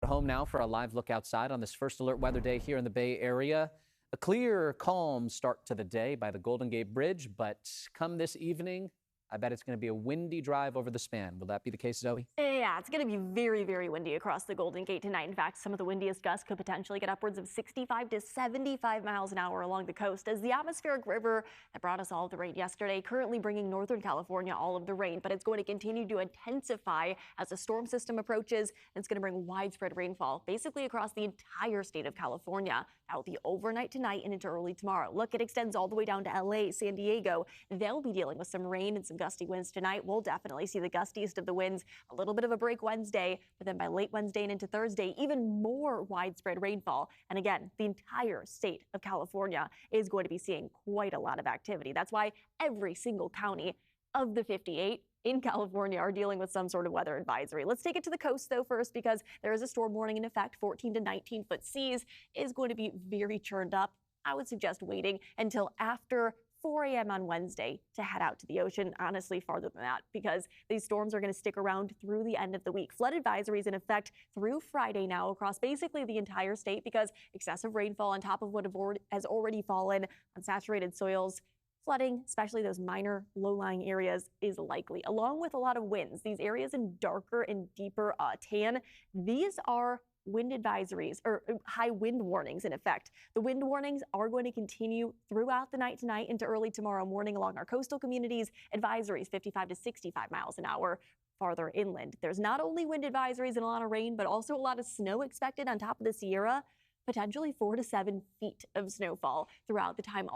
home now for a live look outside on this first alert weather day here in the Bay Area. A clear, calm start to the day by the Golden Gate Bridge, but come this evening, I bet it's going to be a windy drive over the span. Will that be the case, Zoe? Yeah, it's going to be very, very windy across the Golden Gate tonight. In fact, some of the windiest gusts could potentially get upwards of 65 to 75 miles an hour along the coast as the atmospheric river that brought us all the rain yesterday currently bringing Northern California all of the rain, but it's going to continue to intensify as the storm system approaches, and it's going to bring widespread rainfall basically across the entire state of California. That will be overnight tonight and into early tomorrow. Look, it extends all the way down to LA, San Diego. They'll be dealing with some rain and some gusty winds tonight. We'll definitely see the gustiest of the winds. A little bit of a break Wednesday, but then by late Wednesday and into Thursday, even more widespread rainfall. And again, the entire state of California is going to be seeing quite a lot of activity. That's why every single county of the 58 in California are dealing with some sort of weather advisory. Let's take it to the coast, though, first, because there is a storm warning in effect. 14 to 19-foot seas is going to be very churned up. I would suggest waiting until after 4 a.m. on Wednesday to head out to the ocean, honestly farther than that, because these storms are going to stick around through the end of the week. Flood advisories in effect through Friday now across basically the entire state because excessive rainfall on top of what has already fallen on saturated soils. Flooding, especially those minor low-lying areas, is likely, along with a lot of winds. These areas in darker and deeper tan, these are wind advisories or high wind warnings in effect. The wind warnings are going to continue throughout the night tonight into early tomorrow morning along our coastal communities. Advisories 55 to 65 miles an hour farther inland. There's not only wind advisories and a lot of rain, but also a lot of snow expected on top of the Sierra. Potentially 4 to 7 feet of snowfall throughout the time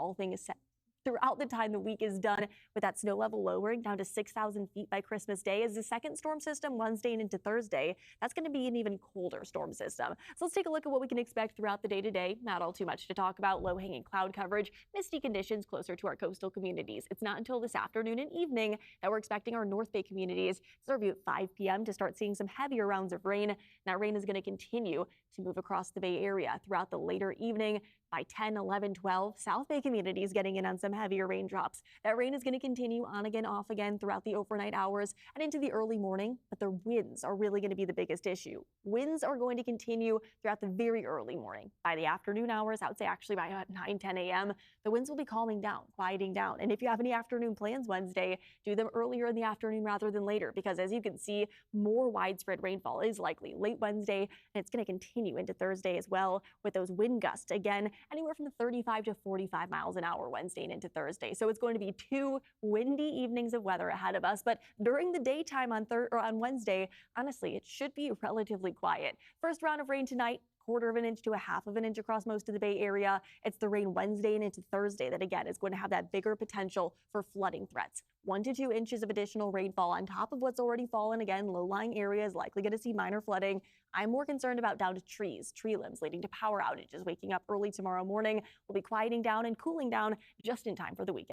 throughout the time the week is done, with that snow level lowering down to 6,000 feet by Christmas Day. As the second storm system Wednesday and into Thursday, that's going to be an even colder storm system. So let's take a look at what we can expect throughout the day today. Not all too much to talk about. Low-hanging cloud coverage, misty conditions closer to our coastal communities. It's not until this afternoon and evening that we're expecting our North Bay communities to review at 5 p.m. to start seeing some heavier rounds of rain. And that rain is going to continue to move across the Bay Area throughout the later evening. By 10, 11, 12, South Bay communities getting in on some heavier raindrops. That rain is going to continue on again, off again throughout the overnight hours and into the early morning, but the winds are really going to be the biggest issue. Winds are going to continue throughout the very early morning. By the afternoon hours, I would say actually by about 9, 10 a.m., the winds will be calming down, quieting down. And if you have any afternoon plans Wednesday, do them earlier in the afternoon rather than later, because as you can see, more widespread rainfall is likely late Wednesday, and it's going to continue into Thursday as well with those wind gusts again, anywhere from the 35 to 45 miles an hour Wednesday and into Thursday. So it's going to be 2 windy evenings of weather ahead of us. But during the daytime on Wednesday, honestly, it should be relatively quiet. First round of rain tonight, 1/4 of an inch to a 1/2 of an inch across most of the Bay Area. It's the rain Wednesday and into Thursday that, again, is going to have that bigger potential for flooding threats. 1 to 2 inches of additional rainfall on top of what's already fallen. Again, low-lying areas likely going to see minor flooding. I'm more concerned about downed trees, tree limbs leading to power outages. Waking up early tomorrow morning will be quieting down and cooling down just in time for the weekend.